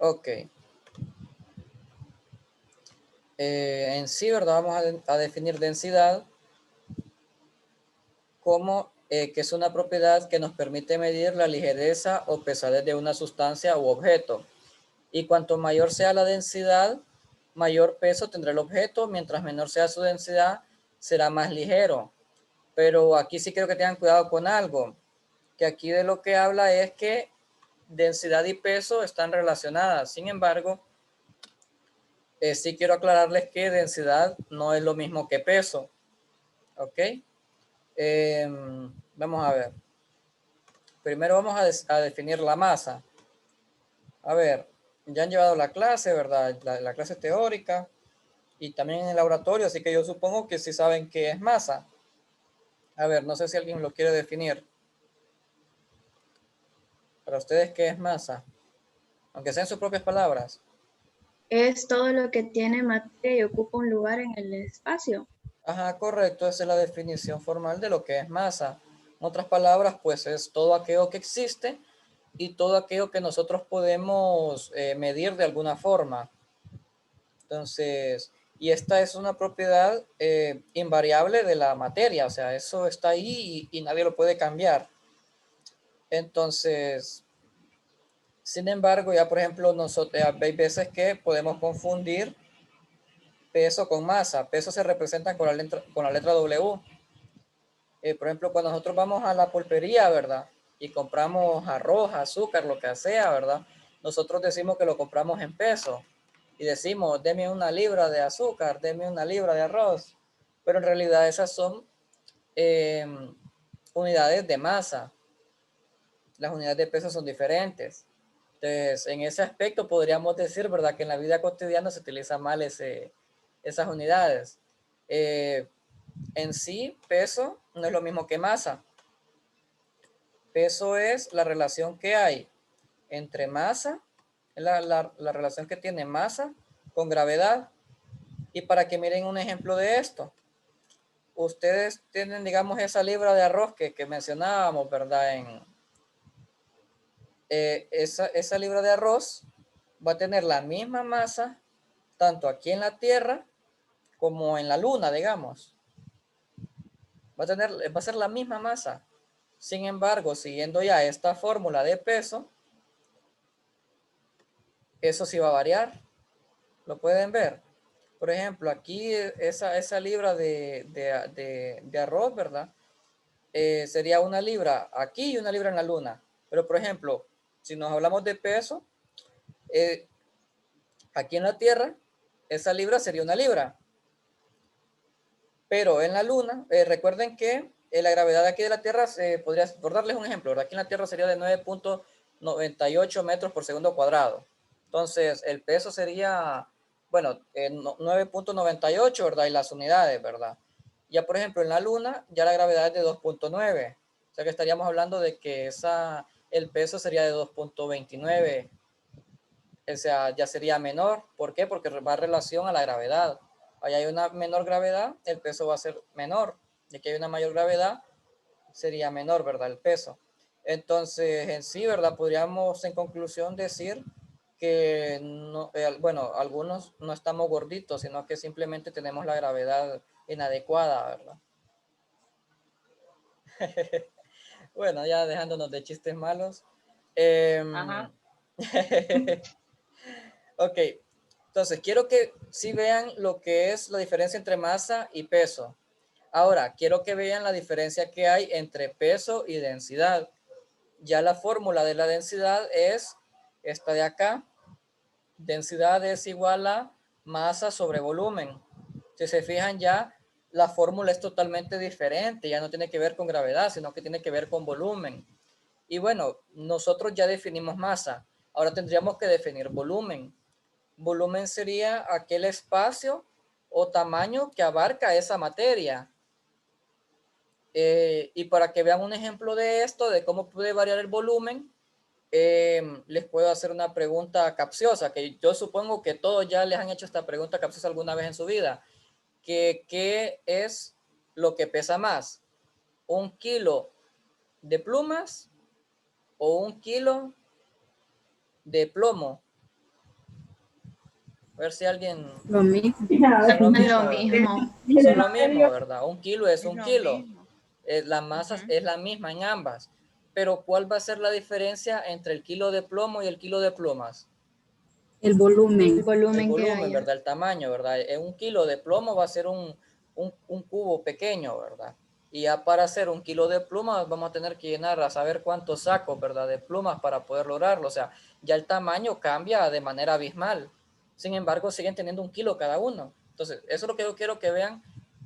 Ok. En sí, ¿verdad? Vamos a definir densidad como que es una propiedad que nos permite medir la ligereza o pesadez de una sustancia u objeto. Y cuanto mayor sea la densidad, mayor peso tendrá el objeto, mientras menor sea su densidad, será más ligero. Pero aquí sí quiero que tengan cuidado con algo, que aquí de lo que habla es que densidad y peso están relacionadas. Sin embargo, sí quiero aclararles que densidad no es lo mismo que peso. ¿Ok? Vamos a ver. Primero vamos a definir la masa. A ver, ya han llevado la clase, ¿verdad? La clase teórica y también en el laboratorio, así que yo supongo que sí saben qué es masa. A ver, no sé si alguien lo quiere definir. Para ustedes, ¿qué es masa? Aunque sea en sus propias palabras. Es todo lo que tiene materia y ocupa un lugar en el espacio. Ajá, correcto, esa es la definición formal de lo que es masa. En otras palabras, pues es todo aquello que existe y todo aquello que nosotros podemos medir de alguna forma. Entonces, y esta es una propiedad invariable de la materia, o sea, eso está ahí y nadie lo puede cambiar. Entonces, sin embargo, ya por ejemplo, nosotros, hay veces que podemos confundir peso con masa. Peso se representa con la letra W. Por ejemplo, cuando nosotros vamos a la pulpería, ¿verdad? Y compramos arroz, azúcar, lo que sea, ¿verdad? Nosotros decimos que lo compramos en peso. Y decimos, deme una libra de azúcar, deme una libra de arroz. Pero en realidad esas son eh, unidades de masa. Las unidades de peso son diferentes. Entonces, en ese aspecto podríamos decir, ¿verdad? Que en la vida cotidiana se utiliza mal esas unidades. Eh, en sí, peso no es lo mismo que masa. Peso es la relación que hay entre masa, la relación que tiene masa con gravedad. Y para que miren un ejemplo de esto, ustedes tienen, digamos, esa libra de arroz que mencionábamos, ¿verdad? Esa libra de arroz va a tener la misma masa tanto aquí en la Tierra como en la Luna, digamos. Va a ser la misma masa. Sin embargo, siguiendo ya esta fórmula de peso, eso sí va a variar. ¿Lo pueden ver? Por ejemplo, aquí esa libra de arroz, ¿verdad? Sería una libra aquí y una libra en la Luna. Pero, por ejemplo, si nos hablamos de peso, eh, aquí en la Tierra, esa libra sería una libra. Pero en la Luna, recuerden que la gravedad aquí de la Tierra, por darles un ejemplo, aquí en la Tierra sería de 9.98 metros por segundo cuadrado. Entonces, el peso sería, bueno, 9.98, ¿verdad? Y las unidades, ¿verdad? Ya, por ejemplo, en la Luna, ya la gravedad es de 2.9. O sea que estaríamos hablando de que el peso sería de 2.29. O sea, ya sería menor. ¿Por qué? Porque va en relación a la gravedad. Allá hay una menor gravedad, el peso va a ser menor. Y aquí hay una mayor gravedad, sería menor, ¿verdad? El peso. Entonces, en sí, ¿verdad? Podríamos en conclusión decir que, no, bueno, algunos no estamos gorditos, sino que simplemente tenemos la gravedad inadecuada, ¿verdad? Bueno, ya dejándonos de chistes malos. Ajá. Ok, entonces quiero que sí vean lo que es la diferencia entre masa y peso. Ahora, quiero que vean la diferencia que hay entre peso y densidad. Ya la fórmula de la densidad es esta de acá. Densidad es igual a masa sobre volumen. Si se fijan ya, la fórmula es totalmente diferente. Ya no tiene que ver con gravedad, sino que tiene que ver con volumen. Y bueno, nosotros ya definimos masa. Ahora tendríamos que definir volumen. Volumen sería aquel espacio o tamaño que abarca esa materia. Y para que vean un ejemplo de esto, de cómo puede variar el volumen, les puedo hacer una pregunta capciosa, que yo supongo que todos ya les han hecho esta pregunta capciosa alguna vez en su vida. ¿Qué es lo que pesa más? ¿Un kilo de plumas o un kilo de plomo? A ver si alguien... Lo mismo. Son lo Es mismo, lo ¿verdad? mismo. Son lo mismo, ¿verdad? Un kilo es Es un lo kilo. mismo. La masa es la misma en ambas. Pero ¿cuál va a ser la diferencia entre el kilo de plomo y el kilo de plumas? El volumen. El volumen, El que volumen, haya. ¿verdad? El tamaño, ¿verdad? Un kilo de plomo va a ser un cubo pequeño, ¿verdad? Y ya para hacer un kilo de plumas vamos a tener que llenar a saber cuántos sacos, ¿verdad? De plumas para poder lograrlo. O sea, ya el tamaño cambia de manera abismal. Sin embargo, siguen teniendo un kilo cada uno. Entonces, eso es lo que yo quiero que vean,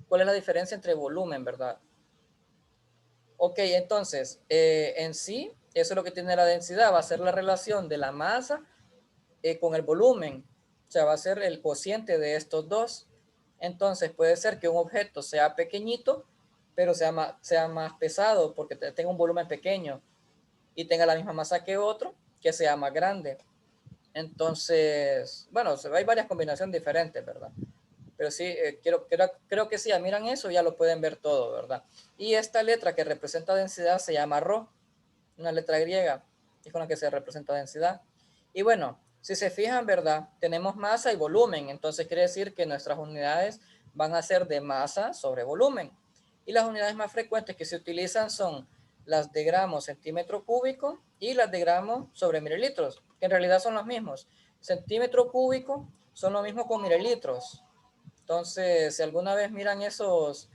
cuál es la diferencia entre volumen, ¿verdad? Ok, entonces, en sí, eso es lo que tiene la densidad, va a ser la relación de la masa con el volumen, o sea, va a ser el cociente de estos dos. Entonces, puede ser que un objeto sea pequeñito, pero sea más pesado porque tenga un volumen pequeño y tenga la misma masa que otro, que sea más grande. Entonces, bueno, hay varias combinaciones diferentes, ¿verdad? Pero sí, creo que sí, ya miran eso, ya lo pueden ver todo, ¿verdad? Y esta letra que representa densidad se llama Rho, una letra griega, es con la que se representa densidad. Y bueno, si se fijan, ¿verdad? Tenemos masa y volumen, entonces quiere decir que nuestras unidades van a ser de masa sobre volumen. Y las unidades más frecuentes que se utilizan son las de gramos centímetro cúbico y las de gramos sobre mililitros, que en realidad son los mismos. Centímetro cúbico son lo mismo con mililitros. Entonces, si alguna vez miran esas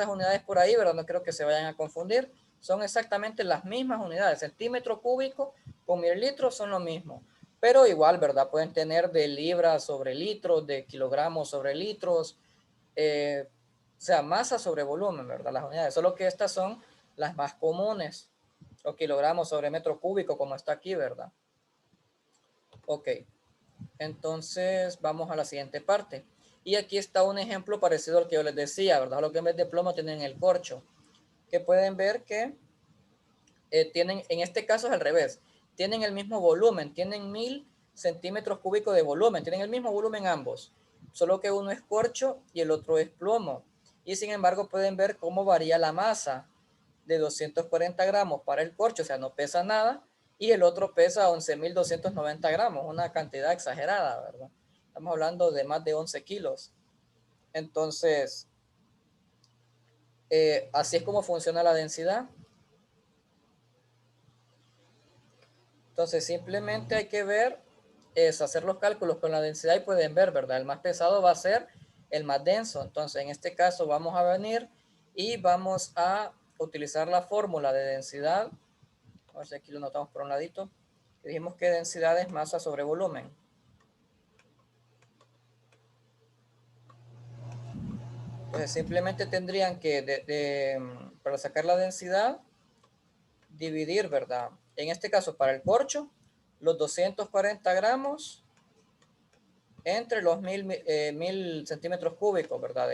unidades por ahí, ¿verdad? No creo que se vayan a confundir. Son exactamente las mismas unidades. Centímetro cúbico con mililitros son lo mismo. Pero igual, ¿verdad? Pueden tener de libras sobre litros, de kilogramos sobre litros. O sea, masa sobre volumen, ¿verdad? Las unidades. Solo que estas son las más comunes. O kilogramos sobre metro cúbico, como está aquí, ¿verdad? Ok. Entonces vamos a la siguiente parte. Y aquí está un ejemplo parecido al que yo les decía, ¿verdad? Lo que en vez de plomo tienen el corcho. Que pueden ver que tienen, en este caso es al revés. Tienen el mismo volumen, tienen 1000 centímetros cúbicos de volumen, tienen el mismo volumen ambos. Solo que uno es corcho y el otro es plomo. Y sin embargo pueden ver cómo varía la masa de 240 gramos para el corcho, o sea, no pesa nada, y el otro pesa 11.290 gramos, una cantidad exagerada, ¿verdad? Estamos hablando de más de 11 kilos. Entonces, así es como funciona la densidad. Entonces, simplemente hay que ver, es hacer los cálculos con la densidad y pueden ver, ¿verdad? El más pesado va a ser el más denso. Entonces, en este caso vamos a venir y vamos a utilizar la fórmula de densidad. A ver si aquí lo notamos por un ladito. Dijimos que densidad es masa sobre volumen. Entonces simplemente tendrían que, para sacar la densidad, dividir, ¿verdad? En este caso, para el corcho, los 240 gramos entre los 1000 centímetros cúbicos, ¿verdad?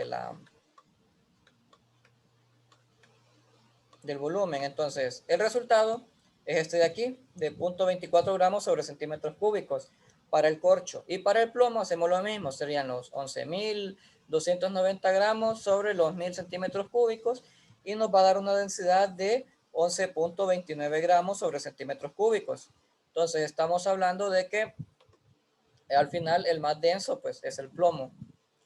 Del volumen. Entonces, el resultado es este de aquí, de 0.24 gramos sobre centímetros cúbicos para el corcho. Y para el plomo hacemos lo mismo, serían los 11.290 gramos sobre los 1000 centímetros cúbicos y nos va a dar una densidad de 11.29 gramos sobre centímetros cúbicos. Entonces, estamos hablando de que al final el más denso pues es el plomo,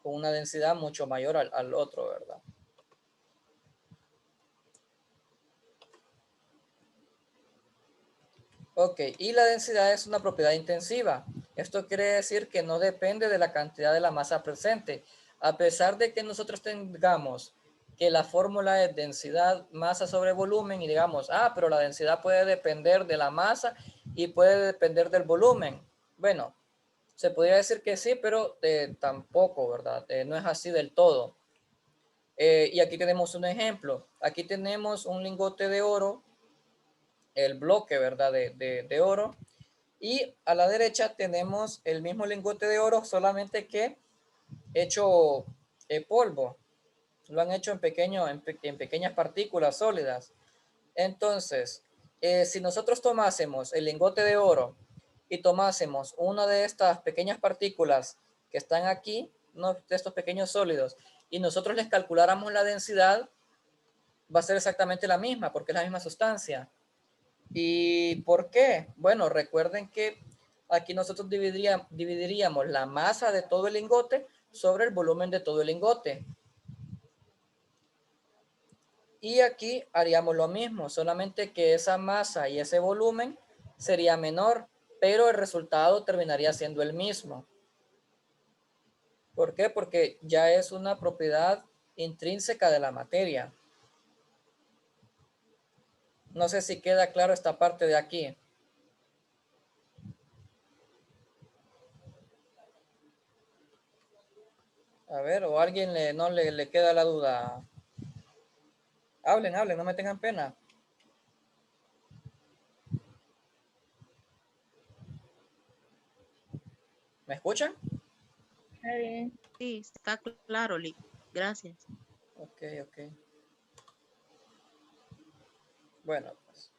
con una densidad mucho mayor al otro, ¿verdad? Ok, y la densidad es una propiedad intensiva. Esto quiere decir que no depende de la cantidad de la masa presente. A pesar de que nosotros tengamos que la fórmula es densidad masa sobre volumen y digamos, pero la densidad puede depender de la masa y puede depender del volumen. Bueno, se podría decir que sí, pero tampoco, ¿verdad? No es así del todo. Y aquí tenemos un ejemplo. Aquí tenemos un lingote de oro, el bloque, ¿verdad? De oro. Y a la derecha tenemos el mismo lingote de oro, solamente que hecho polvo. Lo han hecho en pequeñas partículas sólidas. Entonces, si nosotros tomásemos el lingote de oro y tomásemos una de estas pequeñas partículas que están aquí, uno de estos pequeños sólidos, y nosotros les calculáramos la densidad, va a ser exactamente la misma, porque es la misma sustancia. ¿Y por qué? Bueno, recuerden que aquí nosotros dividiríamos la masa de todo el lingote sobre el volumen de todo el lingote. Y aquí haríamos lo mismo, solamente que esa masa y ese volumen sería menor, pero el resultado terminaría siendo el mismo. ¿Por qué? Porque ya es una propiedad intrínseca de la materia. No sé si queda claro esta parte de aquí. A ver, o a alguien no le queda la duda. Hablen, no me tengan pena. ¿Me escuchan? Está bien. Sí, está claro, Lick. Gracias. Ok. Bueno, pues.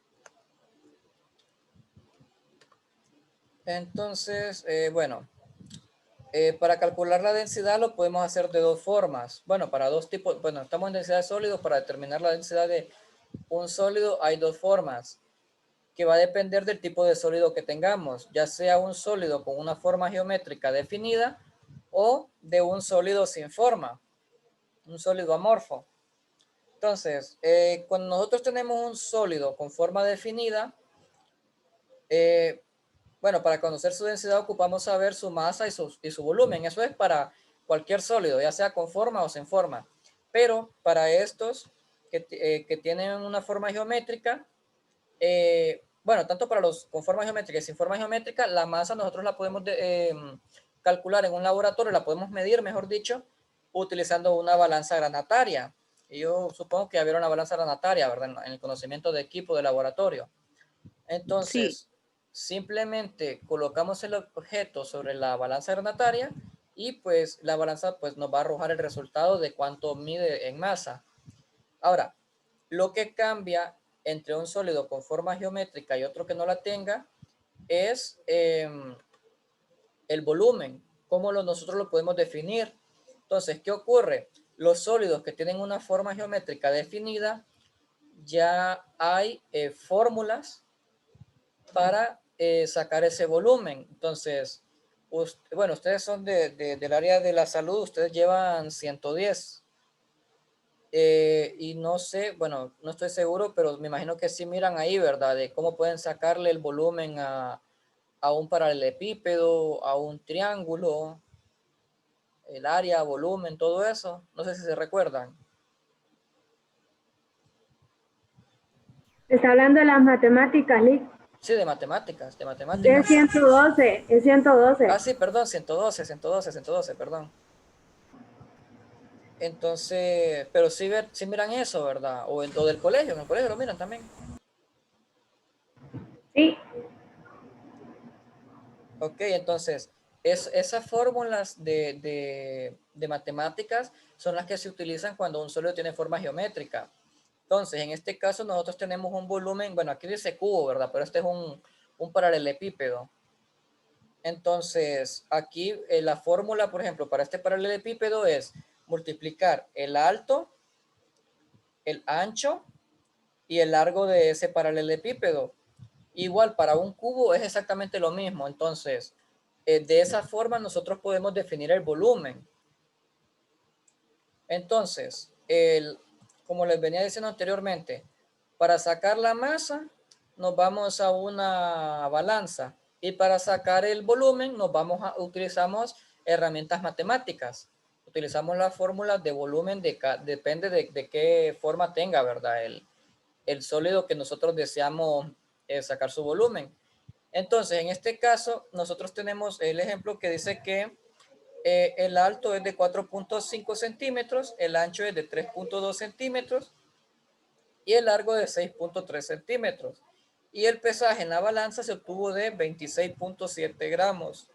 Entonces, bueno. Para calcular la densidad lo podemos hacer de dos formas. Bueno, para dos tipos, bueno, estamos en densidad de sólidos. Para determinar la densidad de un sólido hay dos formas, que va a depender del tipo de sólido que tengamos, ya sea un sólido con una forma geométrica definida o de un sólido sin forma, un sólido amorfo. Entonces, cuando nosotros tenemos un sólido con forma definida, bueno, para conocer su densidad ocupamos saber su masa y su volumen. Eso es para cualquier sólido, ya sea con forma o sin forma. Pero para estos que tienen una forma geométrica, bueno, tanto para los con forma geométrica y sin forma geométrica, la masa nosotros la podemos calcular en un laboratorio, la podemos medir, mejor dicho, utilizando una balanza granataria. Y yo supongo que había una balanza granataria, ¿verdad? En el conocimiento de equipo de laboratorio. Sí, Entonces, simplemente colocamos el objeto sobre la balanza granataria y pues la balanza pues nos va a arrojar el resultado de cuánto mide en masa. Ahora, lo que cambia entre un sólido con forma geométrica y otro que no la tenga es el volumen, cómo nosotros lo podemos definir. Entonces, ¿qué ocurre? Los sólidos que tienen una forma geométrica definida, ya hay fórmulas para sacar ese volumen. Entonces, bueno, ustedes son del área de la salud, ustedes llevan 110. Y no sé, bueno, no estoy seguro, pero me imagino que sí miran ahí, ¿verdad? De cómo pueden sacarle el volumen a un paralelepípedo, a un triángulo, el área, volumen, todo eso. No sé si se recuerdan. Está hablando de las matemáticas, Lick. Sí, de matemáticas, de Es matemáticas. 112, es 112. Ah, sí, perdón, 112, perdón. Entonces, pero sí, sí miran eso, ¿verdad? O del colegio, en el colegio lo miran también. Sí, Ok, entonces, esas fórmulas de matemáticas son las que se utilizan cuando un sólido tiene forma geométrica. Entonces, en este caso nosotros tenemos un volumen, bueno, aquí dice cubo, ¿verdad? Pero este es un paralelepípedo. Entonces, aquí la fórmula, por ejemplo, para este paralelepípedo es multiplicar el alto, el ancho y el largo de ese paralelepípedo. Igual para un cubo es exactamente lo mismo. Entonces, de esa forma nosotros podemos definir el volumen. Entonces, como les venía diciendo anteriormente, para sacar la masa nos vamos a una balanza y para sacar el volumen utilizamos herramientas matemáticas. Utilizamos las fórmulas de volumen, depende de qué forma tenga, ¿verdad? El sólido que nosotros deseamos sacar su volumen. Entonces, en este caso, nosotros tenemos el ejemplo que dice que el alto es de 4.5 centímetros, el ancho es de 3.2 centímetros y el largo de 6.3 centímetros. Y el pesaje en la balanza se obtuvo de 26.7 gramos.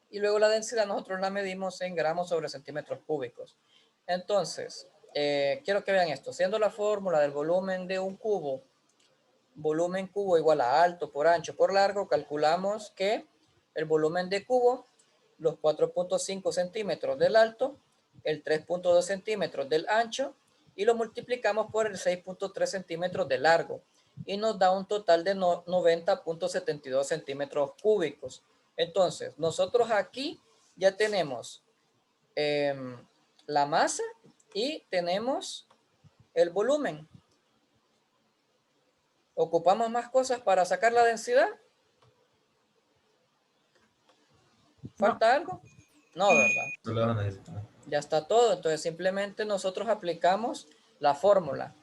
Y luego la densidad nosotros la medimos en gramos sobre centímetros cúbicos. Entonces, quiero que vean esto. Siendo la fórmula del volumen de un cubo, volumen cubo igual a alto por ancho por largo, calculamos que el volumen de cubo, los 4.5 centímetros del alto, el 3.2 centímetros del ancho y lo multiplicamos por el 6.3 centímetros de largo. y nos da un total de 90.72 centímetros cúbicos. Entonces, nosotros aquí ya tenemos la masa y tenemos el volumen. ¿Ocupamos más cosas para sacar la densidad? ¿Falta algo? No, ¿verdad? Ya está todo. Entonces simplemente nosotros aplicamos la fórmula.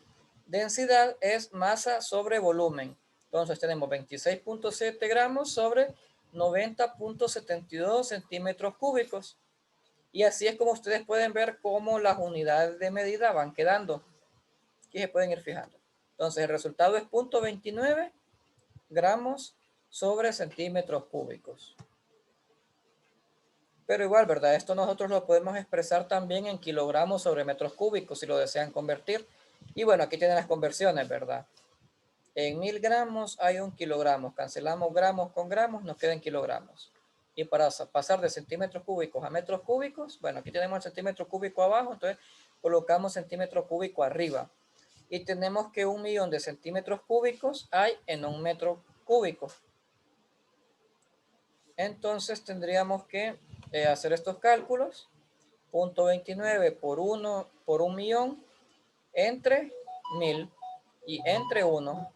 Densidad es masa sobre volumen. Entonces tenemos 26.7 gramos sobre 90.72 centímetros cúbicos. Y así es como ustedes pueden ver cómo las unidades de medida van quedando. Aquí se pueden ir fijando. Entonces el resultado es 0.29 gramos sobre centímetros cúbicos. Pero igual, ¿verdad? Esto nosotros lo podemos expresar también en kilogramos sobre metros cúbicos si lo desean convertir. Y bueno, aquí tienen las conversiones, ¿verdad? En 1000 gramos hay 1 kilogramo. Cancelamos gramos con gramos, nos quedan kilogramos. Y para pasar de centímetros cúbicos a metros cúbicos, bueno, aquí tenemos el centímetro cúbico abajo, entonces colocamos centímetro cúbico arriba. Y tenemos que 1.000.000 de centímetros cúbicos hay en 1 metro cúbico. Entonces tendríamos que hacer estos cálculos. 0.29 por 1 por 1.000.000 entre 1000 y entre 1.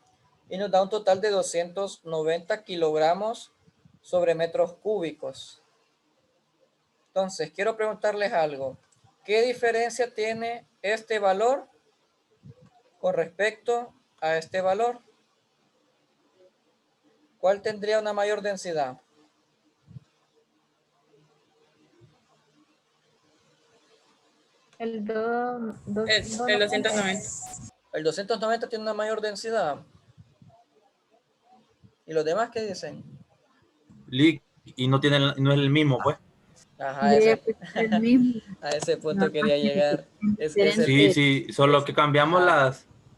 Y nos da un total de 290 kilogramos sobre metros cúbicos. Entonces, quiero preguntarles algo. ¿Qué diferencia tiene este valor con respecto a este valor? ¿Cuál tendría una mayor densidad? El El 290. El 290 tiene una mayor densidad. ¿Y los demás qué dicen? Y no es el mismo, pues. Ajá, Debe ser el mismo. a ese punto No, quería llegar. Es Sí, sí, solo que cambiamos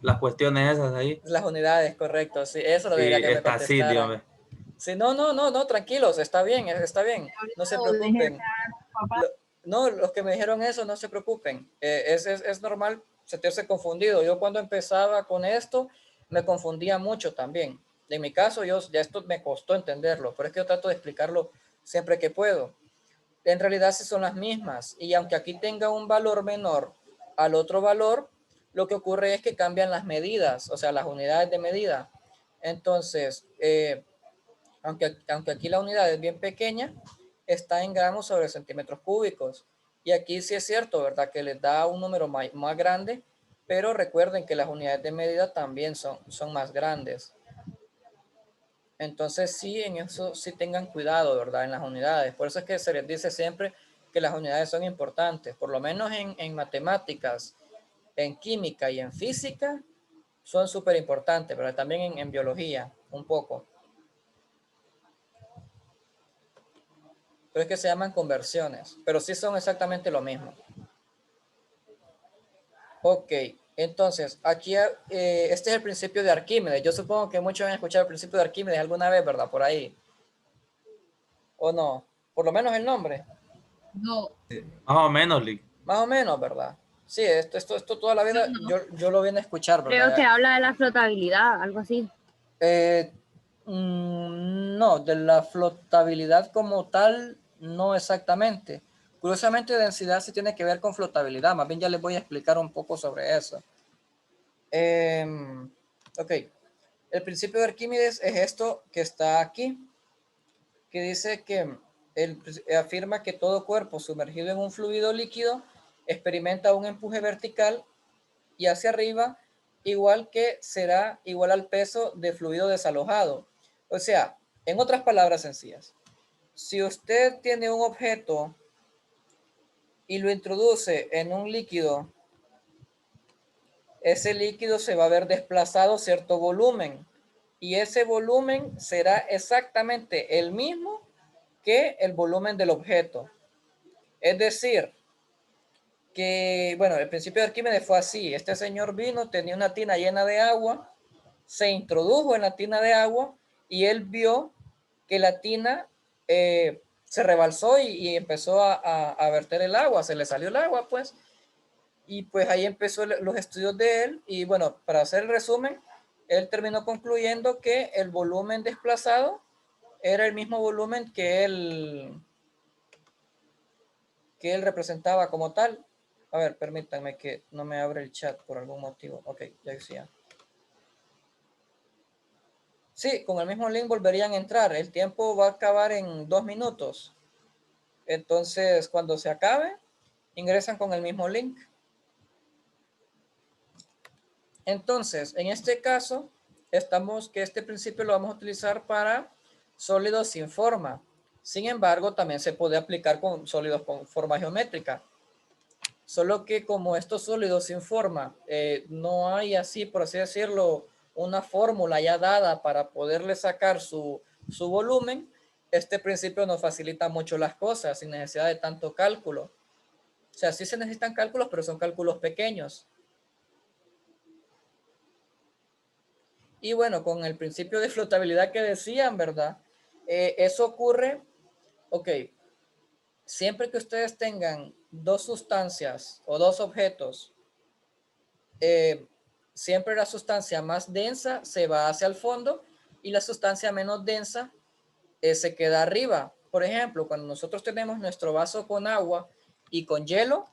las cuestiones esas ahí. las unidades, correcto. Sí, eso lo Sí, diría que me está así, Dios contestaran. Sí, no, tranquilos, está bien, no se preocupen. No, los que me dijeron eso, no se preocupen. Es normal sentirse confundido. Yo cuando empezaba con esto, me confundía mucho también. En mi caso, ya esto me costó entenderlo, pero es que yo trato de explicarlo siempre que puedo. En realidad sí son las mismas, y aunque aquí tenga un valor menor al otro valor, lo que ocurre es que cambian las medidas, o sea, las unidades de medida. Entonces, aunque aquí la unidad es bien pequeña, está en gramos sobre centímetros cúbicos. Y aquí sí es cierto, ¿verdad? Que les da un número más grande, pero recuerden que las unidades de medida también son más grandes. Entonces sí, en eso sí tengan cuidado, ¿verdad? En las unidades. Por eso es que se les dice siempre que las unidades son importantes. Por lo menos en matemáticas, en química y en física son súper importantes, pero también en biología, un poco. Pero es que se llaman conversiones, pero sí son exactamente lo mismo. Ok, entonces, aquí este es el principio de Arquímedes. Yo supongo que muchos han escuchado el principio de Arquímedes alguna vez, ¿verdad? Por ahí. ¿O no? Por lo menos el nombre. No, Más o menos, Lick. Más o menos, ¿verdad? Sí, esto toda la vida yo lo vine a escuchar, ¿verdad? Creo que habla de la flotabilidad, algo así. No, de la flotabilidad como tal, no exactamente. Curiosamente, densidad sí tiene que ver con flotabilidad. Más bien ya les voy a explicar un poco sobre eso. Ok. El principio de Arquímedes es esto que está aquí, que dice que él afirma que todo cuerpo sumergido en un fluido líquido experimenta un empuje vertical y hacia arriba, igual que será igual al peso de fluido desalojado. O sea, en otras palabras sencillas, si usted tiene un objeto y lo introduce en un líquido, ese líquido se va a ver desplazado cierto volumen y ese volumen será exactamente el mismo que el volumen del objeto. Es decir, que, bueno, el principio de Arquímedes fue así. Este señor vino, tenía una tina llena de agua, se introdujo en la tina de agua y él vio que la tina se rebalsó y empezó a verter el agua, se le salió el agua, pues. Y pues ahí empezó los estudios de él y bueno, para hacer el resumen, él terminó concluyendo que el volumen desplazado era el mismo volumen que él representaba como tal. A ver, permítanme que no me abre el chat por algún motivo. Ok, ya decía. Sí, con el mismo link volverían a entrar. El tiempo va a acabar en 2 minutos. Entonces, cuando se acabe, ingresan con el mismo link. Entonces, en este caso, este principio lo vamos a utilizar para sólidos sin forma. Sin embargo, también se puede aplicar con sólidos con forma geométrica. Solo que como estos sólidos sin forma, no hay así, por así decirlo, una fórmula ya dada para poderle sacar su volumen, este principio nos facilita mucho las cosas sin necesidad de tanto cálculo. O sea, sí se necesitan cálculos, pero son cálculos pequeños. Y bueno, con el principio de flotabilidad que decían, ¿verdad? Eso ocurre, ok, siempre que ustedes tengan dos sustancias o dos objetos, siempre la sustancia más densa se va hacia el fondo y la sustancia menos densa se queda arriba. Por ejemplo, cuando nosotros tenemos nuestro vaso con agua y con hielo,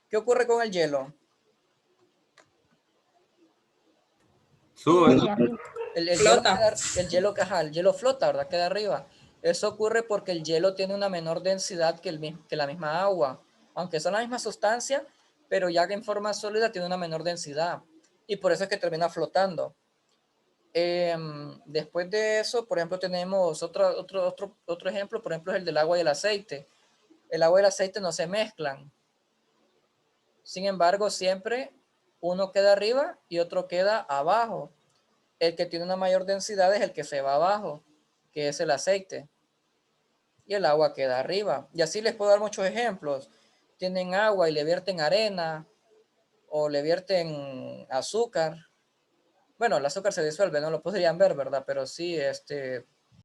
¿qué ocurre con el hielo? Sube. El hielo flota, ¿verdad? Queda arriba. Eso ocurre porque el hielo tiene una menor densidad que la misma agua. Aunque son la misma sustancia, pero ya que en forma sólida tiene una menor densidad. Y por eso es que termina flotando. Después de eso, por ejemplo, tenemos otro ejemplo, por ejemplo, es el del agua y el aceite. El agua y el aceite no se mezclan. Sin embargo, siempre uno queda arriba y otro queda abajo. El que tiene una mayor densidad es el que se va abajo, que es el aceite. Y el agua queda arriba. Y así les puedo dar muchos ejemplos. Tienen agua y le vierten arena o le vierten azúcar. Bueno, el azúcar se disuelve, no lo podrían ver, ¿verdad? Pero sí,